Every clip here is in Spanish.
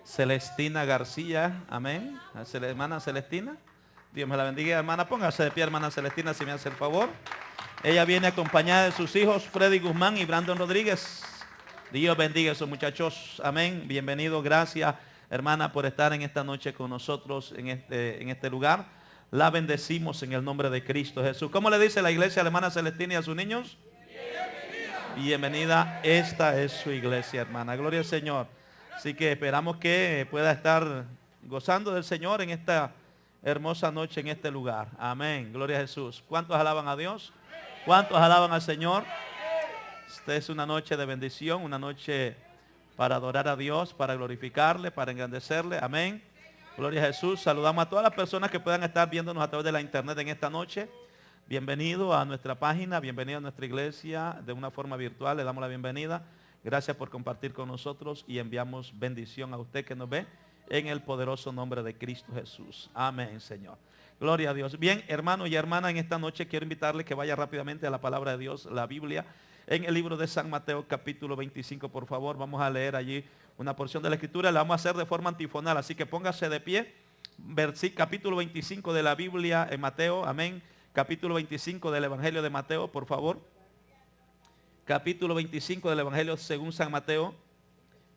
Celestina García, amén. Hermana Celestina, Dios me la bendiga. Hermana, póngase de pie, hermana Celestina, si me hace el favor. Ella viene acompañada de sus hijos Freddy Guzmán y Brandon Rodríguez. Dios bendiga a esos muchachos, amén. Bienvenido, gracias hermana por estar en esta noche con nosotros en este lugar. La bendecimos en el nombre de Cristo Jesús. ¿Cómo le dice la iglesia a la hermana Celestina y a sus niños? Bienvenida. Bienvenida, esta es su iglesia, hermana. Gloria al Señor. Así que esperamos que pueda estar gozando del Señor en esta hermosa noche, en este lugar. Amén. Gloria a Jesús. ¿Cuántos alaban a Dios? ¿Cuántos alaban al Señor? Esta es una noche de bendición, una noche para adorar a Dios, para glorificarle, para engrandecerle. Amén. Gloria a Jesús. Saludamos a todas las personas que puedan estar viéndonos a través de la internet en esta noche. Bienvenido a nuestra página, bienvenido a nuestra iglesia de una forma virtual. Le damos la bienvenida. Gracias por compartir con nosotros y enviamos bendición a usted que nos ve en el poderoso nombre de Cristo Jesús. Amén, Señor. Gloria a Dios. Bien, hermano y hermana, en esta noche quiero invitarle que vaya rápidamente a la palabra de Dios, la Biblia, en el libro de San Mateo capítulo 25, por favor. Vamos a leer allí una porción de la escritura. La vamos a hacer de forma antifonal, así que póngase de pie. Capítulo 25 de la Biblia en Mateo, amén. Capítulo 25 del Evangelio de Mateo, por favor. Capítulo 25 del Evangelio según San Mateo,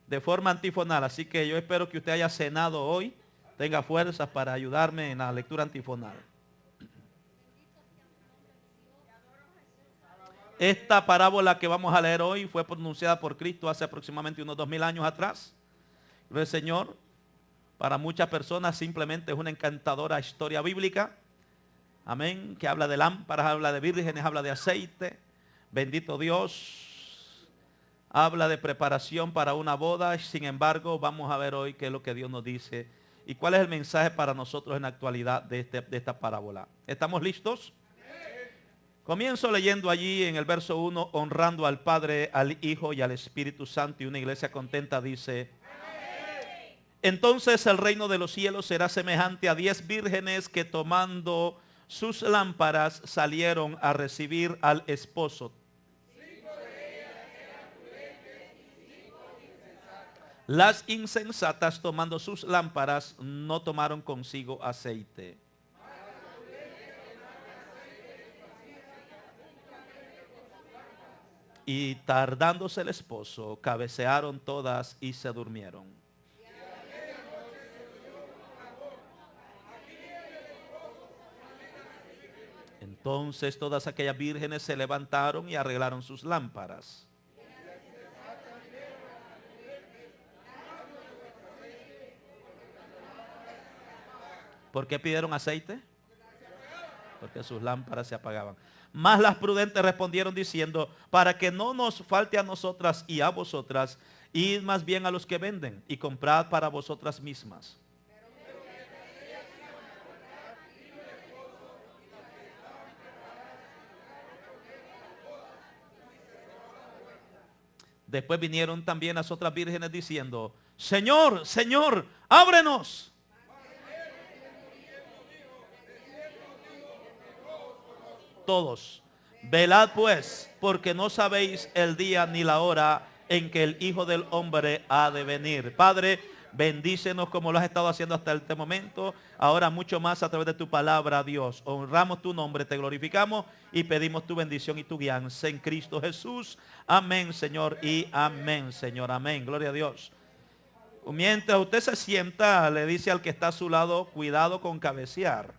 de forma antifonal. Así que yo espero que usted haya cenado hoy, tenga fuerzas para ayudarme en la lectura antifonal. Esta parábola que vamos a leer hoy fue pronunciada por Cristo hace aproximadamente unos 2000 años atrás. El Señor, para muchas personas simplemente es una encantadora historia bíblica. Amén, que habla de lámparas, habla de vírgenes, habla de aceite. Bendito Dios, habla de preparación para una boda. Sin embargo, vamos a ver hoy qué es lo que Dios nos dice y cuál es el mensaje para nosotros en la actualidad de esta parábola. ¿Estamos listos? Comienzo leyendo allí en el verso 1, honrando al Padre, al Hijo y al Espíritu Santo, y una iglesia contenta dice: entonces el reino de los cielos será semejante a 10 vírgenes que tomando sus lámparas salieron a recibir al esposo. Las insensatas, tomando sus lámparas, no tomaron consigo aceite. Y tardándose el esposo, cabecearon todas y se durmieron. Entonces todas aquellas vírgenes se levantaron y arreglaron sus lámparas. ¿Por qué pidieron aceite? Porque sus lámparas se apagaban. Mas las prudentes respondieron diciendo: para que no nos falte a nosotras y a vosotras, id más bien a los que venden y comprad para vosotras mismas. Después vinieron también las otras vírgenes diciendo: Señor, Señor, ábrenos. Todos: velad pues, porque no sabéis el día ni la hora en que el Hijo del Hombre ha de venir. Padre, bendícenos como lo has estado haciendo hasta este momento, ahora mucho más a través de tu palabra, Dios. Honramos tu nombre, te glorificamos y pedimos tu bendición y tu guianza en Cristo Jesús. Amén, Señor, y amén, Señor, amén. Gloria a Dios. Mientras usted se sienta, le dice al que está a su lado: cuidado con cabecear.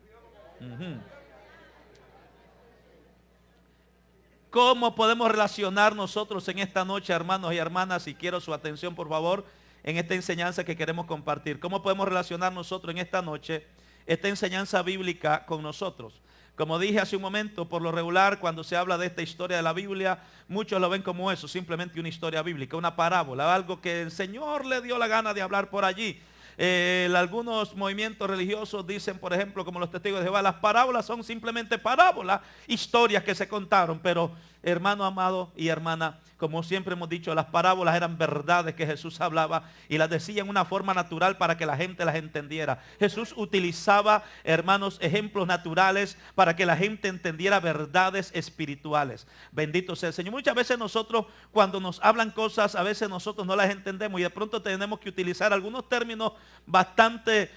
¿Cómo podemos relacionar nosotros en esta noche, hermanos y hermanas? Y quiero su atención, por favor, en esta enseñanza que queremos compartir. ¿Cómo podemos relacionar nosotros en esta noche esta enseñanza bíblica con nosotros? Como dije hace un momento, por lo regular, cuando se habla de esta historia de la Biblia, muchos lo ven como eso, simplemente una historia bíblica, una parábola, algo que el Señor le dio la gana de hablar por allí. Algunos movimientos religiosos dicen, por ejemplo, como los testigos de Jehová, las parábolas son simplemente parábolas, historias que se contaron. Pero hermano amado y hermana, como siempre hemos dicho, las parábolas eran verdades que Jesús hablaba y las decía en una forma natural para que la gente las entendiera. Jesús utilizaba, hermanos, ejemplos naturales para que la gente entendiera verdades espirituales. Bendito sea el Señor. Muchas veces nosotros, cuando nos hablan cosas, a veces nosotros no las entendemos y de pronto tenemos que utilizar algunos términos bastante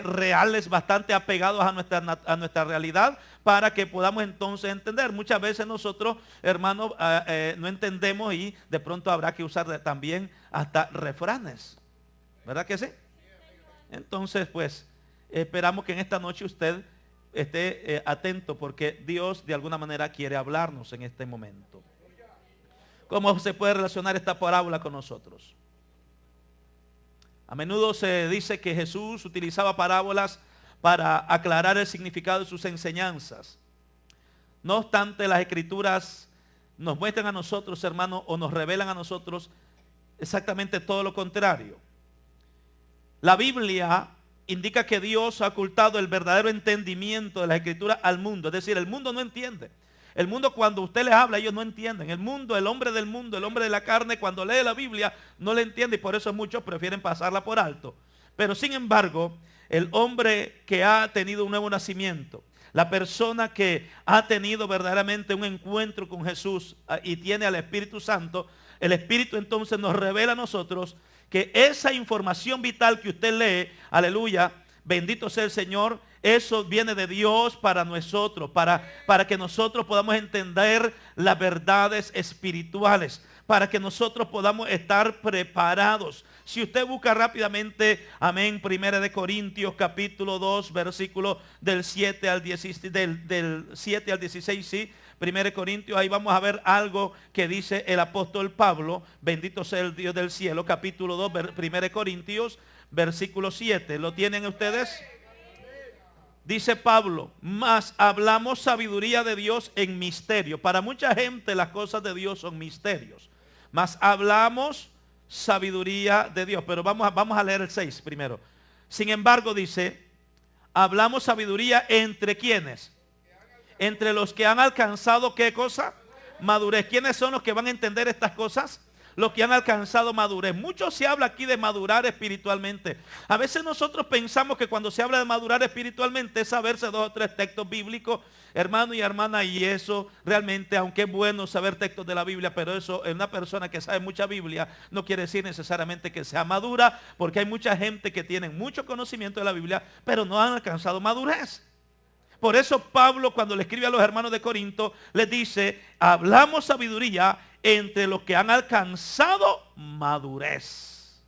reales, bastante apegados a nuestra realidad, para que podamos entonces entender. Muchas veces nosotros, hermanos, no entendemos y de pronto habrá que usar también hasta refranes. ¿Verdad que sí? Entonces, pues, esperamos que en esta noche usted esté atento, porque Dios de alguna manera quiere hablarnos en este momento. ¿Cómo se puede relacionar esta parábola con nosotros? A menudo se dice que Jesús utilizaba parábolas para aclarar el significado de sus enseñanzas. No obstante, las Escrituras nos muestran a nosotros, hermanos, o nos revelan a nosotros exactamente todo lo contrario. La Biblia indica que Dios ha ocultado el verdadero entendimiento de la Escritura al mundo. Es decir, el mundo no entiende. El mundo, cuando usted les habla, ellos no entienden. El mundo, el hombre del mundo, el hombre de la carne, cuando lee la Biblia, no le entiende, y por eso muchos prefieren pasarla por alto. Pero sin embargo, el hombre que ha tenido un nuevo nacimiento, la persona que ha tenido verdaderamente un encuentro con Jesús y tiene al Espíritu Santo, el Espíritu entonces nos revela a nosotros que esa información vital que usted lee, aleluya, bendito sea el Señor, eso viene de Dios para nosotros, para que nosotros podamos entender las verdades espirituales, para que nosotros podamos estar preparados. Si usted busca rápidamente, amén, 1 Corintios capítulo 2, versículo del 7 al 16, del 7 al 16, sí, 1 Corintios, ahí vamos a ver algo que dice el apóstol Pablo, bendito sea el Dios del cielo, capítulo 2, 1 Corintios, versículo 7. ¿Lo tienen ustedes? Dice Pablo, mas hablamos sabiduría de Dios en misterio. Para mucha gente las cosas de Dios son misterios. Mas hablamos sabiduría de Dios. Pero vamos a leer el 6 primero. Sin embargo, dice, hablamos sabiduría entre quienes. Entre los que han alcanzado, ¿qué cosa? Madurez. ¿Quiénes son los que van a entender estas cosas? Los que han alcanzado madurez. Mucho se habla aquí de madurar espiritualmente. A veces nosotros pensamos que cuando se habla de madurar espiritualmente es saberse 2 o 3 textos bíblicos, hermano y hermana, y eso realmente, aunque es bueno saber textos de la Biblia, pero eso en una persona que sabe mucha Biblia no quiere decir necesariamente que sea madura, porque hay mucha gente que tiene mucho conocimiento de la Biblia, pero no han alcanzado madurez. Por eso Pablo, cuando le escribe a los hermanos de Corinto, les dice, hablamos sabiduría entre los que han alcanzado madurez.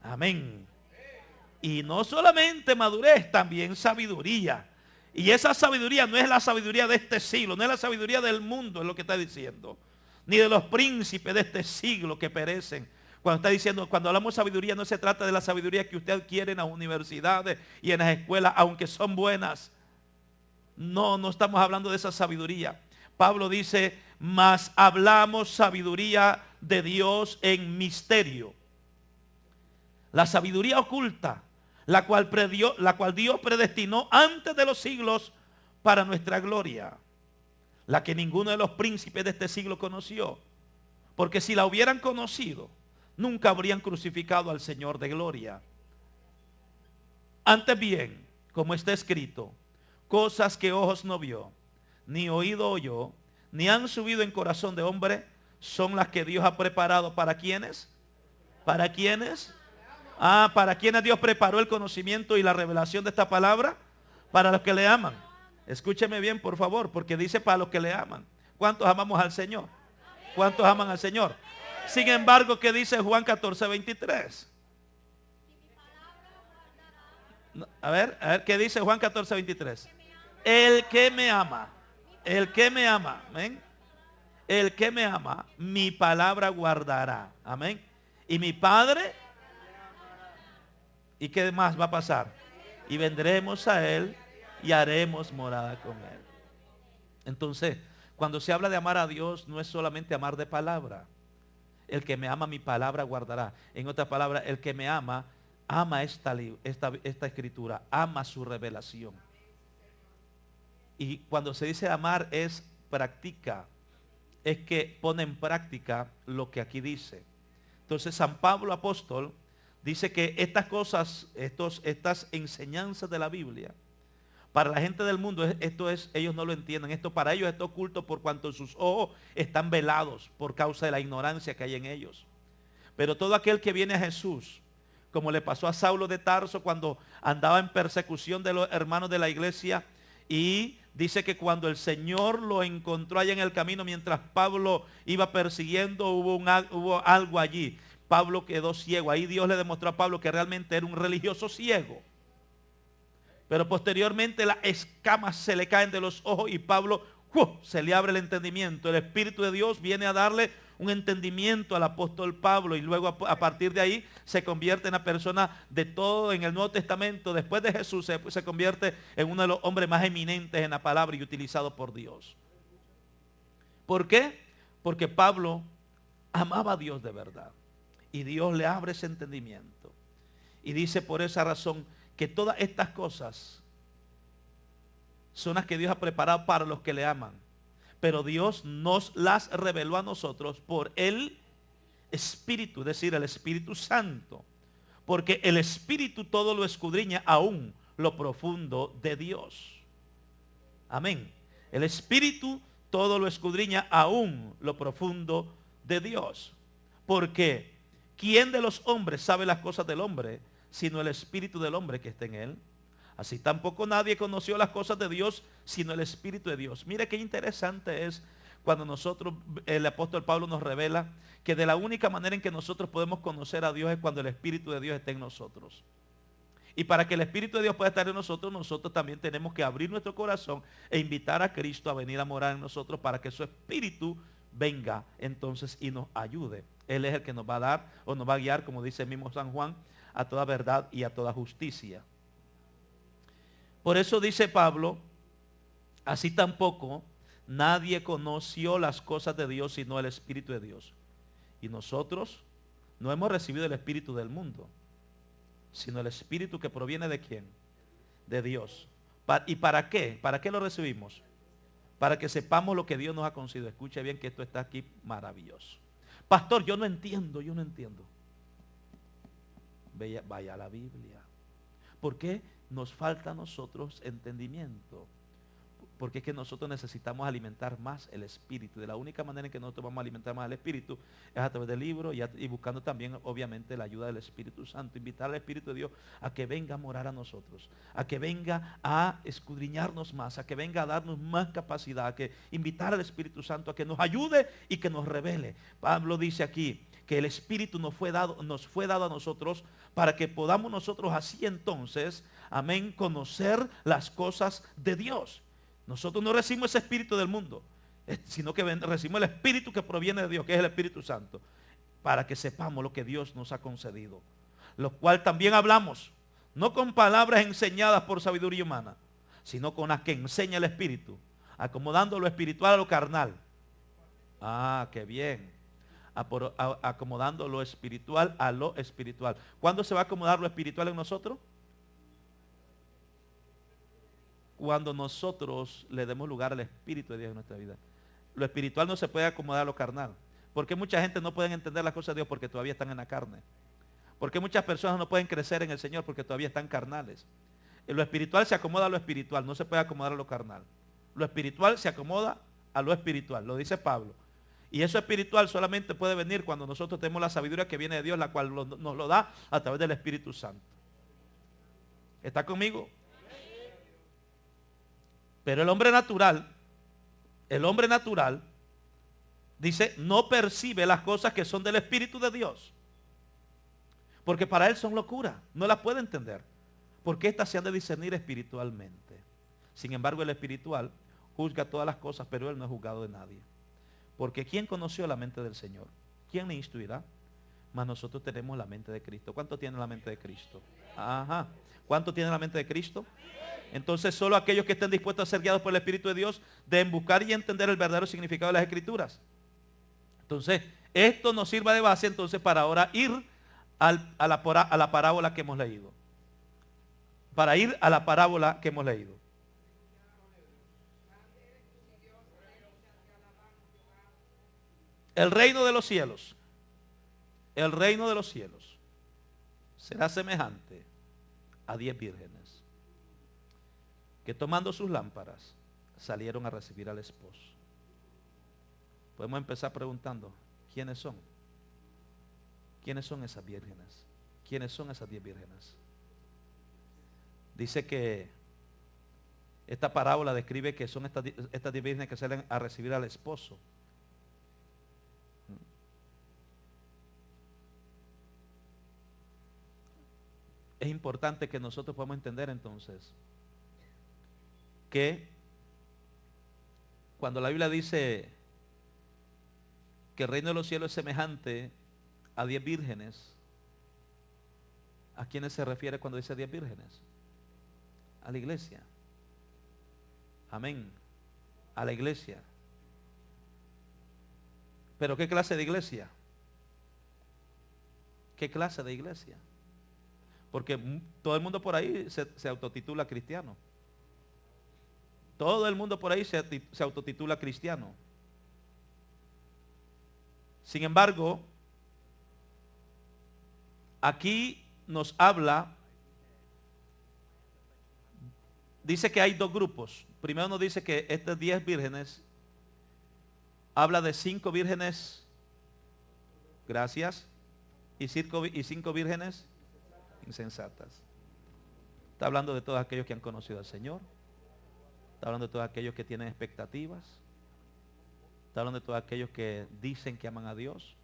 Amén. Y no solamente madurez, también sabiduría. Y esa sabiduría no es la sabiduría de este siglo, no es la sabiduría del mundo, es lo que está diciendo. Ni de los príncipes de este siglo que perecen. Cuando está diciendo, cuando hablamos de sabiduría, no se trata de la sabiduría que usted adquiere en las universidades y en las escuelas, aunque son buenas. No estamos hablando de esa sabiduría. Pablo dice, mas hablamos sabiduría de Dios en misterio. La sabiduría oculta, la cual Dios predestinó antes de los siglos para nuestra gloria. La que ninguno de los príncipes de este siglo conoció. Porque si la hubieran conocido, nunca habrían crucificado al Señor de gloria. Antes bien, como está escrito, cosas que ojos no vio, ni oído oyó, ni han subido en corazón de hombre, son las que Dios ha preparado. ¿Para quiénes? ¿Para quiénes? ¿Para quienes Dios preparó el conocimiento y la revelación de esta palabra? Para los que le aman. Escúcheme bien, por favor, porque dice para los que le aman. ¿Cuántos amamos al Señor? ¿Cuántos aman al Señor? Sin embargo, ¿qué dice Juan 14, 23? A ver, ¿qué dice Juan 14, 23? El que me ama, amén. El que me ama, mi palabra guardará, amén. Y mi Padre, ¿y qué más va a pasar? Y vendremos a Él y haremos morada con Él. Entonces, cuando se habla de amar a Dios, no es solamente amar de palabra. El que me ama, mi palabra guardará. En otras palabras, el que me ama ama esta escritura, ama su revelación. Y cuando se dice amar es practica, es que pone en práctica lo que aquí dice. Entonces San Pablo apóstol dice que estas cosas, estas enseñanzas de la Biblia, para la gente del mundo, ellos no lo entienden. Esto para ellos está oculto por cuanto sus ojos están velados por causa de la ignorancia que hay en ellos. Pero todo aquel que viene a Jesús, como le pasó a Saulo de Tarso cuando andaba en persecución de los hermanos de la iglesia, y dice que cuando el Señor lo encontró allá en el camino mientras Pablo iba persiguiendo, hubo algo allí. Pablo quedó ciego. Ahí Dios le demostró a Pablo que realmente era un religioso ciego. Pero posteriormente las escamas se le caen de los ojos y Pablo se le abre el entendimiento. El Espíritu de Dios viene a darle un entendimiento al apóstol Pablo y luego a partir de ahí se convierte en la persona de todo en el Nuevo Testamento. Después de Jesús se convierte en uno de los hombres más eminentes en la palabra y utilizado por Dios. ¿Por qué? Porque Pablo amaba a Dios de verdad y Dios le abre ese entendimiento. Y dice por esa razón que todas estas cosas son las que Dios ha preparado para los que le aman. Pero Dios nos las reveló a nosotros por el Espíritu, es decir, el Espíritu Santo. Porque el Espíritu todo lo escudriña, aún lo profundo de Dios. Amén. El Espíritu todo lo escudriña, aún lo profundo de Dios. Porque ¿quién de los hombres sabe las cosas del hombre, sino el Espíritu del hombre que está en él? Así tampoco nadie conoció las cosas de Dios, sino el Espíritu de Dios. Mire qué interesante es cuando el apóstol Pablo nos revela que de la única manera en que nosotros podemos conocer a Dios es cuando el Espíritu de Dios está en nosotros. Y para que el Espíritu de Dios pueda estar en nosotros, nosotros también tenemos que abrir nuestro corazón e invitar a Cristo a venir a morar en nosotros para que su Espíritu venga entonces y nos ayude. Él es el que nos va a dar o nos va a guiar, como dice el mismo San Juan, a toda verdad y a toda justicia. Por eso dice Pablo, así tampoco nadie conoció las cosas de Dios sino el Espíritu de Dios. Y nosotros no hemos recibido el Espíritu del mundo, sino el Espíritu que proviene ¿de quién? De Dios. ¿Y para qué? ¿Para qué lo recibimos? Para que sepamos lo que Dios nos ha concedido. Escuche bien que esto está aquí maravilloso. Pastor, yo no entiendo. Vaya a la Biblia. ¿Por qué nos falta a nosotros entendimiento? Porque es que nosotros necesitamos alimentar más el Espíritu. De la única manera en que nosotros vamos a alimentar más el Espíritu es a través del libro y buscando también obviamente la ayuda del Espíritu Santo. Invitar al Espíritu de Dios a que venga a morar a nosotros, a que venga a escudriñarnos más, a que venga a darnos más capacidad, a que invitar al Espíritu Santo a que nos ayude y que nos revele. Pablo dice aquí que el Espíritu nos fue dado a nosotros para que podamos nosotros así entonces, amén, conocer las cosas de Dios. Nosotros no recibimos ese espíritu del mundo, sino que recibimos el Espíritu que proviene de Dios, que es el Espíritu Santo, para que sepamos lo que Dios nos ha concedido. Lo cual también hablamos, no con palabras enseñadas por sabiduría humana, sino con las que enseña el Espíritu, acomodando lo espiritual a lo carnal. Ah, qué bien. Acomodando lo espiritual a lo espiritual. ¿Cuándo se va a acomodar lo espiritual en nosotros? Cuando nosotros le demos lugar al Espíritu de Dios en nuestra vida. Lo espiritual no se puede acomodar a lo carnal. ¿Por qué mucha gente no puede entender las cosas de Dios? Porque todavía están en la carne. ¿Por qué muchas personas no pueden crecer en el Señor? Porque todavía están carnales. Lo espiritual se acomoda a lo espiritual, no se puede acomodar a lo carnal. Lo espiritual se acomoda a lo espiritual, lo dice Pablo. Y eso espiritual solamente puede venir cuando nosotros tenemos la sabiduría que viene de Dios, la cual nos lo da a través del Espíritu Santo. ¿Está conmigo? Pero el hombre natural, dice, no percibe las cosas que son del Espíritu de Dios. Porque para él son locura, no las puede entender. Porque éstas se han de discernir espiritualmente. Sin embargo, el espiritual juzga todas las cosas, pero él no es juzgado de nadie. Porque ¿quién conoció la mente del Señor? ¿Quién le instruirá? Mas nosotros tenemos la mente de Cristo. ¿Cuánto tiene la mente de Cristo? Ajá. ¿Cuánto tiene la mente de Cristo? Entonces solo aquellos que estén dispuestos a ser guiados por el Espíritu de Dios deben buscar y entender el verdadero significado de las Escrituras. Entonces, esto nos sirva de base entonces para ahora ir a la parábola que hemos leído. Para ir a la parábola que hemos leído. El reino de los cielos. El reino de los cielos será semejante a 10 vírgenes que tomando sus lámparas salieron a recibir al esposo. Podemos empezar preguntando, ¿quiénes son? ¿Quiénes son esas vírgenes? ¿Quiénes son esas 10 vírgenes? Dice que esta parábola describe que son estas 10 vírgenes que salen a recibir al esposo. Es importante que nosotros podamos entender entonces que cuando la Biblia dice que el reino de los cielos es semejante a 10 vírgenes, ¿a quiénes se refiere cuando dice 10 vírgenes? A la iglesia. Amén. A la iglesia. ¿Pero qué clase de iglesia? ¿Qué clase de iglesia? Porque todo el mundo por ahí se autotitula cristiano. Todo el mundo por ahí se autotitula cristiano. Sin embargo, aquí nos habla, dice que hay dos grupos. Primero nos dice que estas 10 vírgenes, habla de 5 vírgenes, gracias, y 5 vírgenes insensatas. Está hablando de todos aquellos que han conocido al Señor. Está hablando de todos aquellos que tienen expectativas. Está hablando de todos aquellos que dicen que aman a Dios.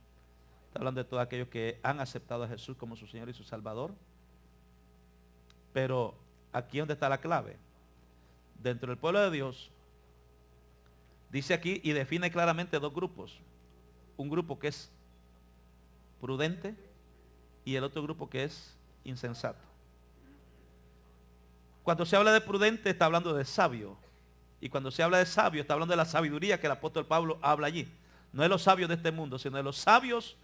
Está hablando de todos aquellos que han aceptado a Jesús como su Señor y su Salvador. Pero aquí es donde está la clave. Dentro del pueblo de Dios, dice aquí y define claramente dos grupos. Un grupo que es prudente y el otro grupo que es insensato. Cuando se habla de prudente está hablando de sabio. Y cuando se habla de sabio está hablando de la sabiduría que el apóstol Pablo habla allí. No de los sabios de este mundo, sino de los sabios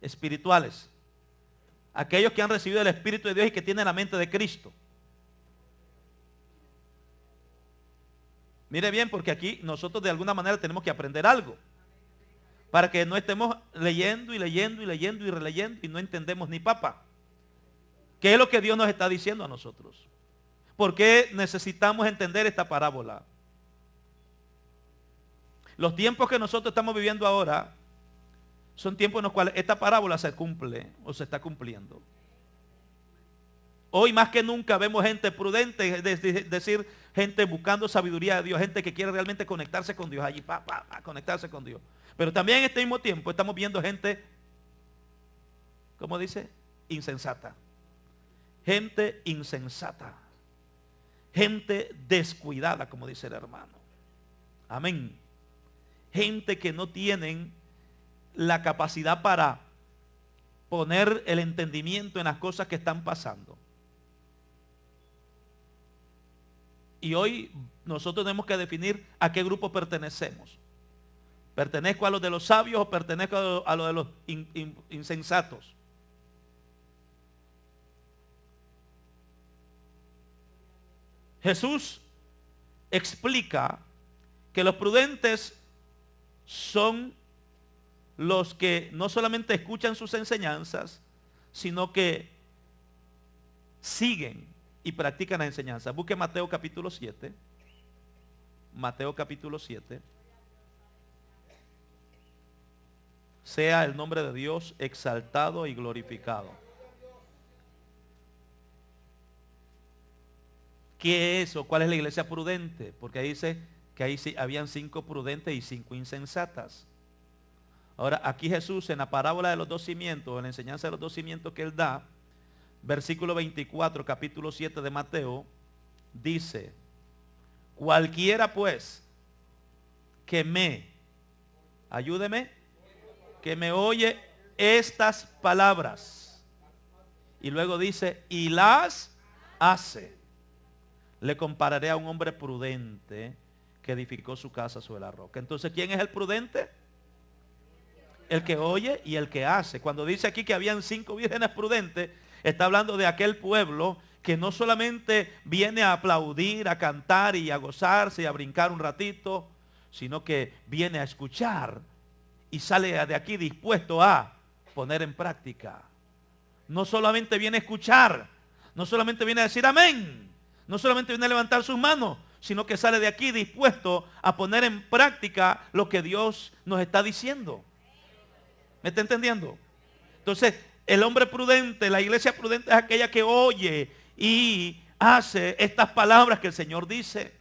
espirituales. Aquellos que han recibido el Espíritu de Dios y que tienen la mente de Cristo. Mire bien, porque aquí nosotros de alguna manera tenemos que aprender algo. Para que no estemos leyendo y leyendo y leyendo y releyendo y no entendemos ni papa. ¿Qué es lo que Dios nos está diciendo a nosotros? ¿Por qué necesitamos entender esta parábola? Los tiempos que nosotros estamos viviendo ahora son tiempos en los cuales esta parábola se cumple o se está cumpliendo. Hoy más que nunca vemos gente prudente, es decir, gente buscando sabiduría de Dios, gente que quiere realmente conectarse con Dios, allí, conectarse con Dios. Pero también en este mismo tiempo estamos viendo gente, ¿cómo dice? Insensata. Gente insensata. Gente descuidada, como dice el hermano. Amén. Gente que no tienen la capacidad para poner el entendimiento en las cosas que están pasando. Y hoy nosotros tenemos que definir a qué grupo pertenecemos. ¿Pertenezco a los de los sabios o pertenezco a los de los insensatos? Jesús explica que los prudentes son los que no solamente escuchan sus enseñanzas, sino que siguen y practican las enseñanzas. Busque Mateo capítulo 7. Mateo capítulo 7. Sea el nombre de Dios exaltado y glorificado. ¿Qué es o cuál es la iglesia prudente? Porque ahí dice que ahí sí habían 5 prudentes y 5 insensatas. Ahora, aquí Jesús en la parábola de los 2 cimientos, en la enseñanza de los 2 cimientos que él da, versículo 24, capítulo 7 de Mateo, dice, cualquiera pues ayúdeme, que me oye estas palabras. Y luego dice, y las hace. Le compararé a un hombre prudente que edificó su casa sobre la roca. Entonces, ¿quién es el prudente? El que oye y el que hace. Cuando dice aquí que habían 5 vírgenes prudentes, está hablando de aquel pueblo que no solamente viene a aplaudir, a cantar y a gozarse y a brincar un ratito, sino que viene a escuchar y sale de aquí dispuesto a poner en práctica. No solamente viene a escuchar, no solamente viene a decir amén, no solamente viene a levantar sus manos, sino que sale de aquí dispuesto a poner en práctica lo que Dios nos está diciendo. ¿Me está entendiendo? Entonces, el hombre prudente, la iglesia prudente es aquella que oye y hace estas palabras que el Señor dice.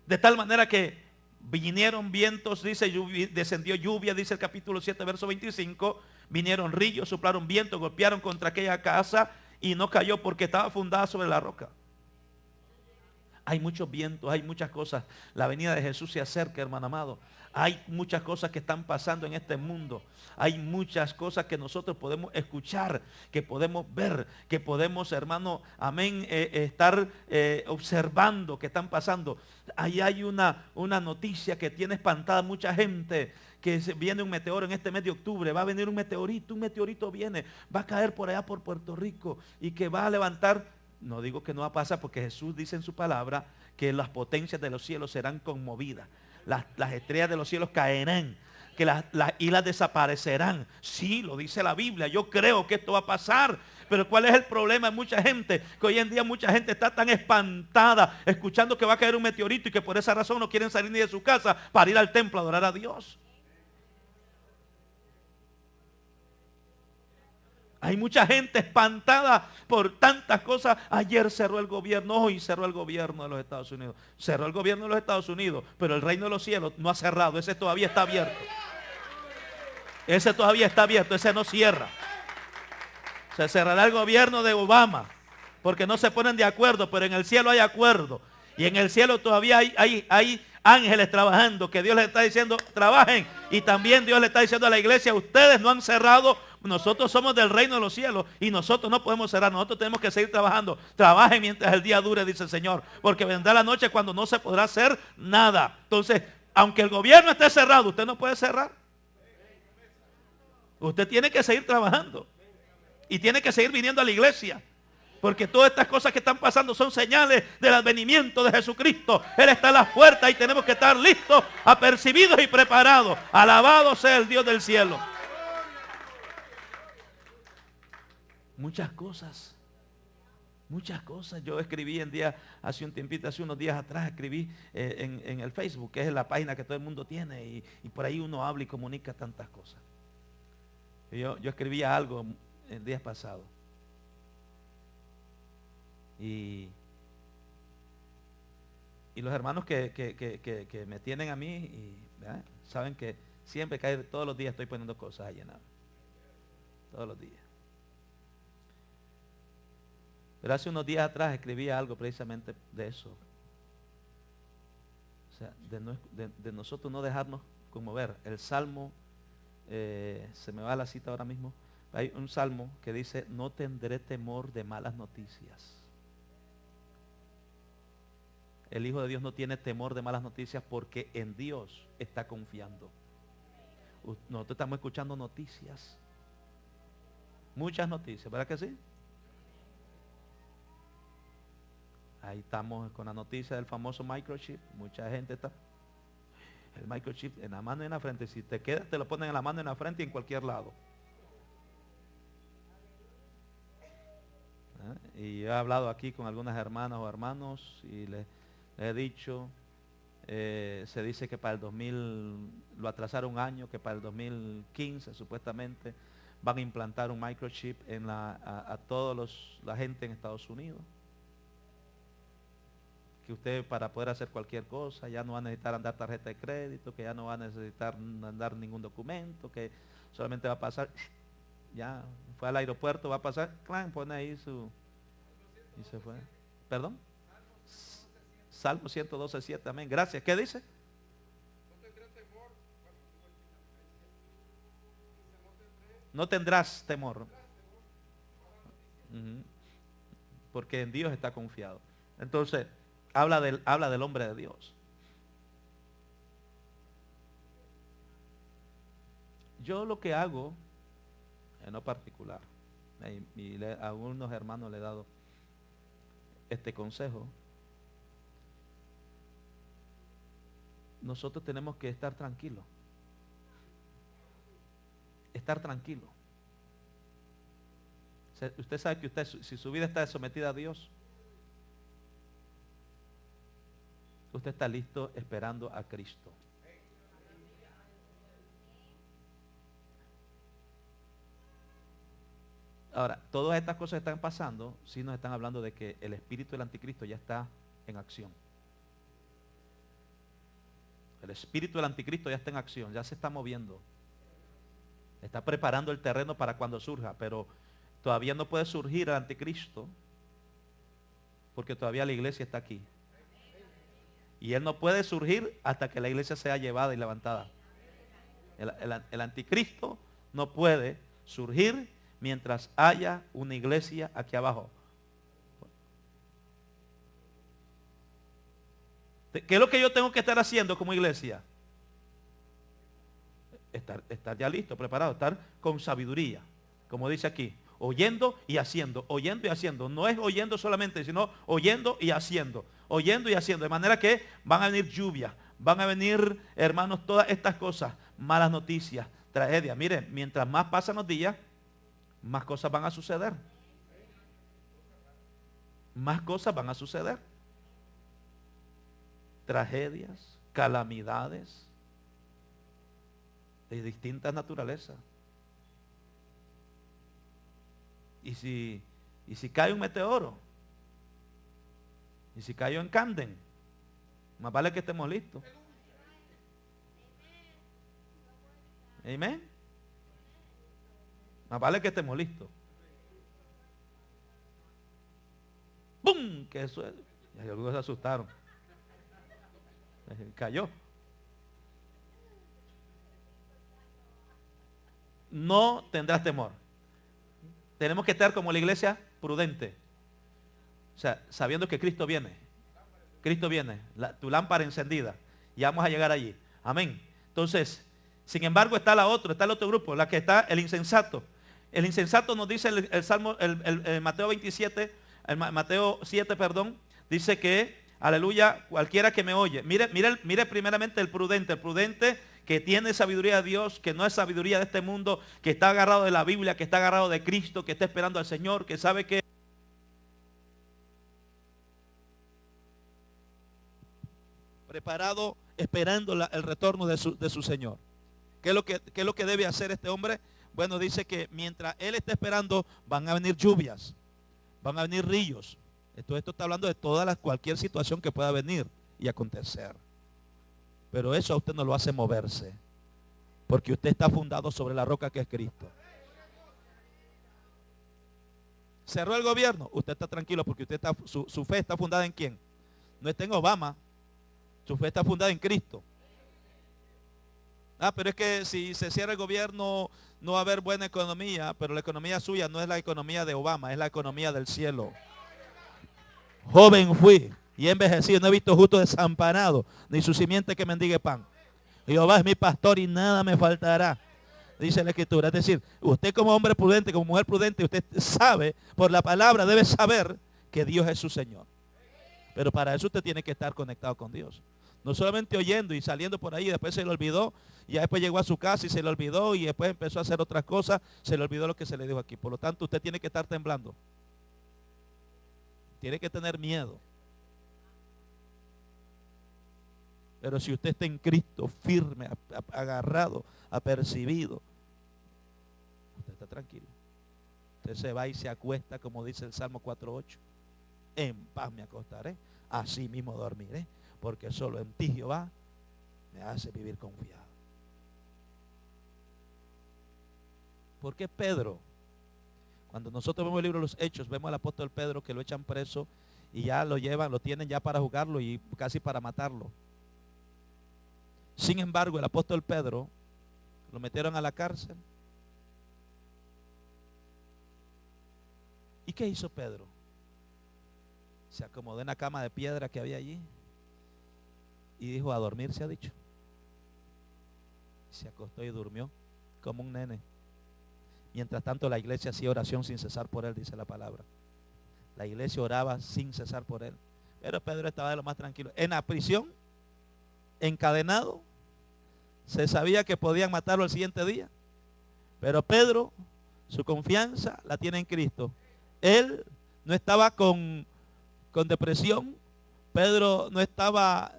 De tal manera que vinieron vientos, dice, descendió lluvia, dice el capítulo 7, verso 25. Vinieron ríos, soplaron vientos, golpearon contra aquella casa y no cayó porque estaba fundada sobre la roca. Hay muchos vientos, hay muchas cosas. La venida de Jesús se acerca, hermano amado. Hay muchas cosas que están pasando en este mundo. Hay muchas cosas que nosotros podemos escuchar, que podemos ver, que podemos, hermano, amén, estar observando que están pasando. Ahí hay una noticia que tiene espantada a mucha gente, que viene un meteoro en este mes de octubre. Va a venir un meteorito viene, va a caer por allá por Puerto Rico y que va a levantar. No digo que no va a pasar porque Jesús dice en su palabra que las potencias de los cielos serán conmovidas. Las estrellas de los cielos caerán, que las islas desaparecerán. Sí, lo dice la Biblia. Yo creo que esto va a pasar. Pero ¿cuál es el problema de mucha gente? Que hoy en día mucha gente está tan espantada escuchando que va a caer un meteorito y que por esa razón no quieren salir ni de su casa para ir al templo a adorar a Dios. Hay mucha gente espantada por tantas cosas. Ayer cerró el gobierno, hoy cerró el gobierno de los Estados Unidos. Cerró el gobierno de los Estados Unidos, pero el reino de los cielos no ha cerrado. Ese todavía está abierto. Ese todavía está abierto, ese no cierra. Se cerrará el gobierno de Obama, porque no se ponen de acuerdo, pero en el cielo hay acuerdo. Y en el cielo todavía hay ángeles trabajando, que Dios les está diciendo, trabajen. Y también Dios le está diciendo a la iglesia, ustedes no han cerrado. Nosotros somos del reino de los cielos y nosotros no podemos cerrar. Nosotros tenemos que seguir trabajando. Trabajen mientras el día dure, dice el Señor, porque vendrá la noche cuando no se podrá hacer nada. Entonces, aunque el gobierno esté cerrado, usted no puede cerrar. Usted tiene que seguir trabajando y tiene que seguir viniendo a la iglesia, porque todas estas cosas que están pasando son señales del advenimiento de Jesucristo. Él está a las puertas y tenemos que estar listos, apercibidos y preparados. Alabado sea el Dios del cielo. Muchas cosas. Yo escribí hace unos días atrás, escribí en el Facebook, que es la página que todo el mundo tiene, y por ahí uno habla y comunica tantas cosas. Yo escribía algo en días pasados. Y los hermanos que me tienen a mí, saben que siempre todos los días estoy poniendo cosas allí, todos los días. Pero hace unos días atrás escribí algo precisamente de eso. O sea, de nosotros no dejarnos conmover. El salmo, se me va la cita ahora mismo. Hay un salmo que dice, no tendré temor de malas noticias. El Hijo de Dios no tiene temor de malas noticias porque en Dios está confiando. Nosotros estamos escuchando noticias. Muchas noticias, ¿verdad que sí? Ahí estamos con la noticia del famoso microchip. Mucha gente está. El microchip en la mano y en la frente. Si te quedas, te lo ponen en la mano y en la frente y en cualquier lado. Y yo he hablado aquí con algunas hermanas o hermanos y les he dicho, se dice que para el 2000 lo atrasaron un año, que para el 2015 supuestamente van a implantar un microchip a toda la gente en Estados Unidos. Que usted, para poder hacer cualquier cosa, ya no va a necesitar andar tarjeta de crédito, que ya no va a necesitar andar ningún documento, que solamente va a pasar, ya fue al aeropuerto, va a pasar, clan, pone ahí y se fue. ¿Perdón? Salmo 112:7, amén. Gracias. ¿Qué dice? No tendrás temor. Porque en Dios está confiado. Entonces, habla del hombre de Dios. Yo lo que hago, en lo particular, a algunos hermanos le he dado este consejo. Nosotros tenemos que estar tranquilos. Estar tranquilo. Usted sabe que si su vida está sometida a Dios, usted está listo esperando a Cristo. Ahora, todas estas cosas que están pasando, sí nos están hablando de que el espíritu del anticristo ya está en acción. El espíritu del anticristo ya está en acción, ya se está moviendo. Está preparando el terreno para cuando surja, pero todavía no puede surgir el anticristo porque todavía la iglesia está aquí. Y él no puede surgir hasta que la iglesia sea llevada y levantada. El anticristo no puede surgir mientras haya una iglesia aquí abajo. ¿Qué es lo que yo tengo que estar haciendo como iglesia? Estar ya listo, preparado, estar con sabiduría, como dice aquí, oyendo y haciendo, oyendo y haciendo. No es oyendo solamente, sino oyendo y haciendo, oyendo y haciendo. De manera que van a venir lluvias, van a venir, hermanos, todas estas cosas, malas noticias, tragedias. Miren, mientras más pasan los días, más cosas van a suceder. Más cosas van a suceder. Tragedias, calamidades de distintas naturalezas. Y si cae un meteoro, y si cayó en Camden, más vale que estemos listos. Amén. Más vale que estemos listos. ¡Bum! Que eso es. Y algunos se asustaron. Cayó. No tendrás temor. Tenemos que estar como la iglesia prudente. O sea, sabiendo que Cristo viene. Cristo viene. Tu lámpara encendida. Y vamos a llegar allí. Amén. Entonces, sin embargo, está el otro grupo, la que está el insensato. El insensato nos dice el Salmo, el Mateo 27, Mateo 7, perdón, dice que, aleluya, cualquiera que me oye. Mire primeramente el prudente que tiene sabiduría de Dios, que no es sabiduría de este mundo, que está agarrado de la Biblia, que está agarrado de Cristo, que está esperando al Señor, que sabe que preparado, esperando el retorno de su Señor. ¿Qué es lo que debe hacer este hombre? Bueno, dice que mientras él está esperando, van a venir lluvias, van a venir ríos. Esto está hablando de cualquier situación que pueda venir y acontecer. Pero eso a usted no lo hace moverse, porque usted está fundado sobre la roca que es Cristo. Cerró el gobierno, usted está tranquilo porque su fe está fundada en ¿quién? No está en Obama, su fe está fundada en Cristo. Pero es que si se cierra el gobierno no va a haber buena economía, pero la economía suya no es la economía de Obama, es la economía del cielo. Joven fui y he envejecido, no he visto justo desamparado, ni su simiente que mendigue pan. Jehová es mi pastor y nada me faltará, dice la Escritura. Es decir, usted como hombre prudente, como mujer prudente, usted sabe, por la palabra debe saber que Dios es su Señor. Pero para eso usted tiene que estar conectado con Dios. No solamente oyendo y saliendo por ahí, después se le olvidó, y ya después llegó a su casa y se le olvidó, y después empezó a hacer otras cosas, se le olvidó lo que se le dijo aquí. Por lo tanto, usted tiene que estar temblando. Tiene que tener miedo. Pero si usted está en Cristo, firme, agarrado, apercibido, usted está tranquilo. Usted se va y se acuesta, como dice el Salmo 4:8. En paz me acostaré, así mismo dormiré, porque solo en ti, Jehová, me hace vivir confiado. ¿Por qué Pedro? Cuando nosotros vemos el libro de los Hechos, vemos al apóstol Pedro que lo echan preso y ya lo llevan, lo tienen ya para juzgarlo y casi para matarlo. Sin embargo, el apóstol Pedro lo metieron a la cárcel. ¿Y qué hizo Pedro? Se acomodó en la cama de piedra que había allí y dijo: a dormir se ha dicho. Se acostó y durmió como un nene. Mientras tanto la iglesia hacía oración sin cesar por él, dice la palabra. La iglesia oraba sin cesar por él. Pero Pedro estaba de lo más tranquilo. En la prisión, encadenado, se sabía que podían matarlo el siguiente día. Pero Pedro, su confianza la tiene en Cristo. Él no estaba con depresión. Pedro no estaba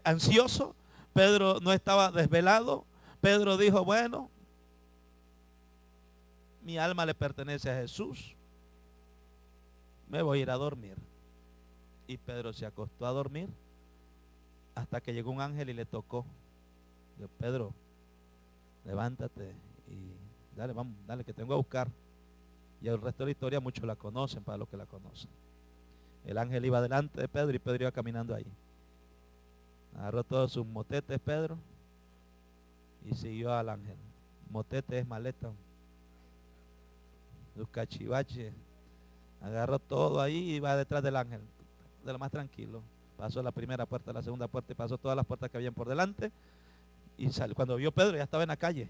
ansioso. Pedro no estaba desvelado. Pedro dijo, bueno, mi alma le pertenece a Jesús. Me voy a ir a dormir. Y Pedro se acostó a dormir hasta que llegó un ángel y le tocó. Dijo, Pedro, levántate y dale, vamos, dale, que tengo a buscar. Y el resto de la historia muchos la conocen, para los que la conocen. El ángel iba delante de Pedro y Pedro iba caminando ahí. Agarró todos sus motetes Pedro y siguió al ángel. Motete es maleta. Los cachivaches. Agarró todo ahí y iba detrás del ángel. De lo más tranquilo. Pasó la primera puerta, la segunda puerta y pasó todas las puertas que habían por delante. Y salió. Cuando vio Pedro ya estaba en la calle.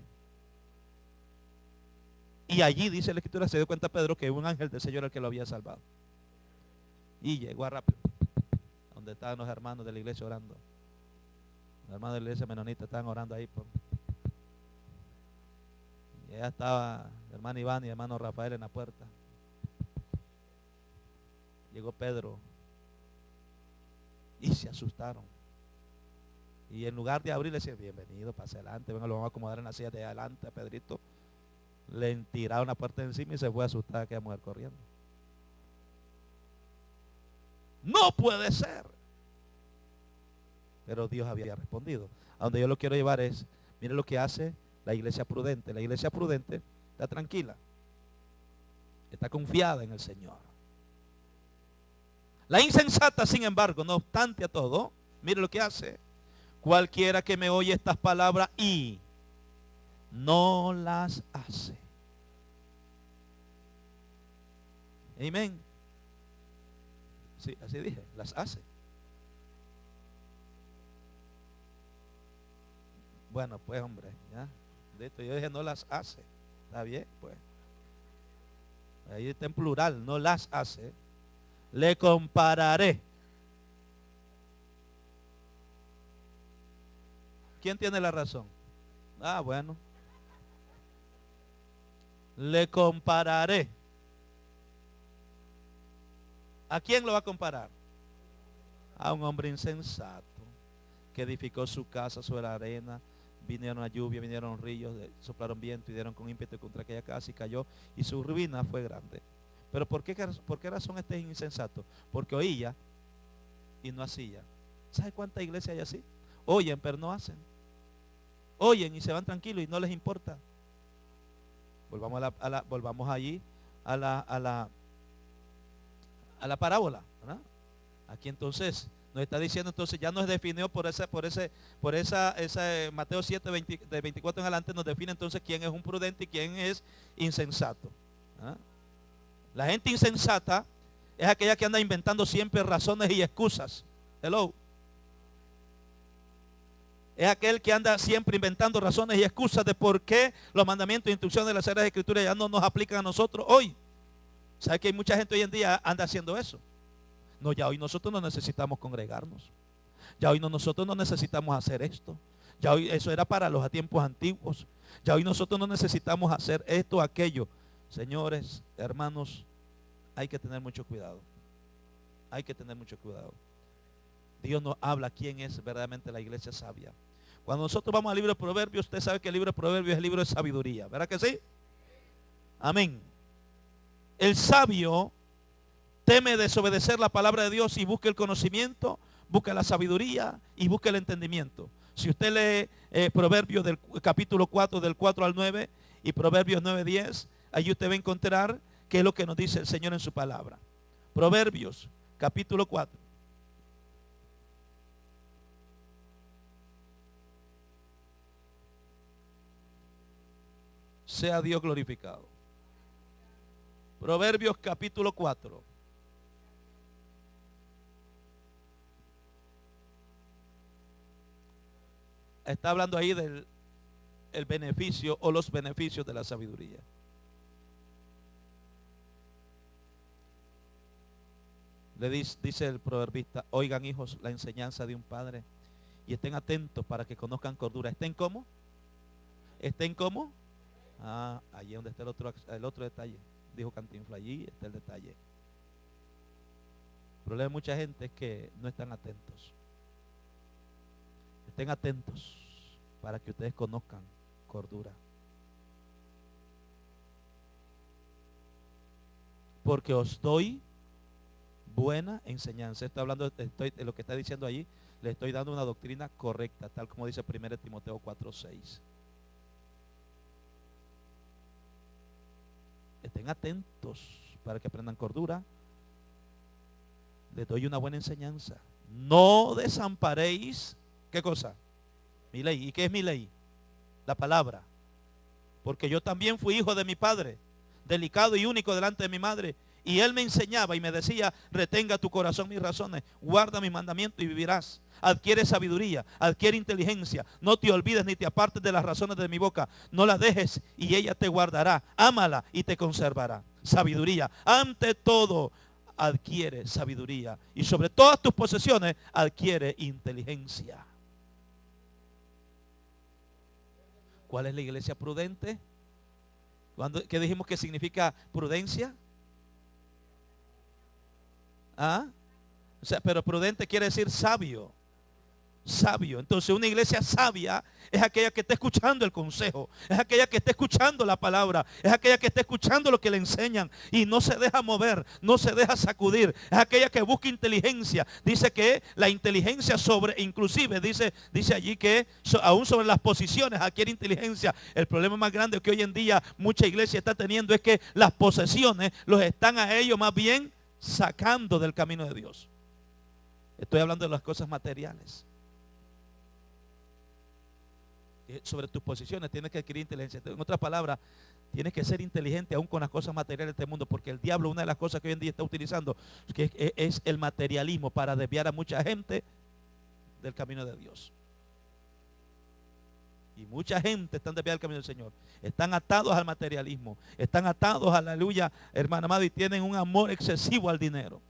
Y allí, dice la escritura, se dio cuenta Pedro que un ángel del Señor era el que lo había salvado. Y llegó a rápido, donde estaban los hermanos de la iglesia orando. Los hermanos de la iglesia menonita estaban orando ahí. Y allá estaba el hermano Iván y el hermano Rafael en la puerta. Llegó Pedro y se asustaron. Y en lugar de abrir, le decía, bienvenido, pase adelante, venga, lo vamos a acomodar en la silla de adelante, Pedrito. Le tiraron la puerta encima y se fue asustada aquella mujer corriendo. No puede ser. Pero Dios había respondido. A donde yo lo quiero llevar es, mire lo que hace la iglesia prudente. La iglesia prudente está tranquila, está confiada en el Señor. La insensata, sin embargo, no obstante a todo, mire lo que hace. Cualquiera que me oye estas palabras y no las hace. Amén. Sí, así dije, las hace. Bueno, pues hombre, ya. De esto yo dije no las hace. Está bien, pues. Ahí está en plural, no las hace. Le compararé. ¿Quién tiene la razón? Ah, bueno. Le compararé. ¿A quién lo va a comparar? A un hombre insensato que edificó su casa sobre la arena. Vinieron la lluvia, vinieron ríos, soplaron viento y dieron con ímpetu contra aquella casa y cayó, y su ruina fue grande. Pero ¿por qué razón este es insensato? Porque oía y no hacía. ¿Sabe cuánta iglesia hay así? Oyen pero no hacen. Oyen y se van tranquilos y no les importa. Volvamos allí a la parábola, ¿verdad? Aquí entonces nos está diciendo, entonces ya nos definió por esa Mateo 7, de 24 en adelante nos define entonces quién es un prudente y quién es insensato. ¿Ah? La gente insensata es aquella que anda inventando siempre razones y excusas. Hello. Es aquel que anda siempre inventando razones y excusas de por qué los mandamientos e instrucciones de las Sagradas Escrituras ya no nos aplican a nosotros hoy. ¿Sabe que hay mucha gente hoy en día anda haciendo eso? No, ya hoy nosotros no necesitamos congregarnos. Ya hoy nosotros no necesitamos hacer esto. Ya hoy eso era para los tiempos antiguos. Ya hoy nosotros no necesitamos hacer esto o aquello. Señores, hermanos, hay que tener mucho cuidado. Hay que tener mucho cuidado. Dios nos habla quién es verdaderamente la iglesia sabia. Cuando nosotros vamos al libro de Proverbios, usted sabe que el libro de Proverbios es el libro de sabiduría. ¿Verdad que sí? Amén. El sabio teme desobedecer la palabra de Dios y busca el conocimiento, busca la sabiduría y busca el entendimiento. Si usted lee Proverbios del capítulo 4, del 4 al 9 y Proverbios 9, 10, allí usted va a encontrar qué es lo que nos dice el Señor en su palabra. Proverbios, capítulo 4. Sea Dios glorificado. Proverbios capítulo 4. Está hablando ahí el beneficio o los beneficios de la sabiduría. Dice el proverbista: oigan, hijos, la enseñanza de un padre y estén atentos para que conozcan cordura. ¿Estén cómo? ¿Estén cómo? Allí donde está el otro detalle. Dijo Cantinflas, allí está el detalle. El problema de mucha gente es que no están atentos. Estén atentos para que ustedes conozcan cordura. Porque os doy buena enseñanza. Estoy hablando de lo que está diciendo allí. Le estoy dando una doctrina correcta, tal como dice 1 Timoteo 4:6. Estén atentos para que aprendan cordura. Les doy una buena enseñanza. No desamparéis, ¿qué cosa? Mi ley. ¿Y qué es mi ley? La palabra. Porque yo también fui hijo de mi padre, delicado y único delante de mi madre. Y él me enseñaba y me decía: retenga tu corazón mis razones, guarda mis mandamientos y vivirás. Adquiere sabiduría, adquiere inteligencia. No te olvides ni te apartes de las razones de mi boca. No las dejes y ella te guardará. Ámala y te conservará. Sabiduría. Ante todo, adquiere sabiduría. Y sobre todas tus posesiones, adquiere inteligencia. ¿Cuál es la iglesia prudente? ¿Qué dijimos que significa prudencia? O sea, pero prudente quiere decir sabio. Sabio. Entonces una iglesia sabia es aquella que está escuchando el consejo, es aquella que está escuchando la palabra, es aquella que está escuchando lo que le enseñan y no se deja mover, no se deja sacudir, es aquella que busca inteligencia. Dice que la inteligencia inclusive dice allí que aún sobre las posiciones adquiere inteligencia. El problema más grande que hoy en día mucha iglesia está teniendo es que las posesiones los están a ellos más bien sacando del camino de Dios. Estoy hablando de las cosas materiales. Sobre tus posiciones tienes que adquirir inteligencia. En otras palabras, tienes que ser inteligente aún con las cosas materiales de este mundo, porque el diablo, una de las cosas que hoy en día está utilizando es el materialismo para desviar a mucha gente del camino de Dios. Y mucha gente está desviada del camino del Señor. Están atados al materialismo, están atados, aleluya, hermano amado, y tienen un amor excesivo al dinero.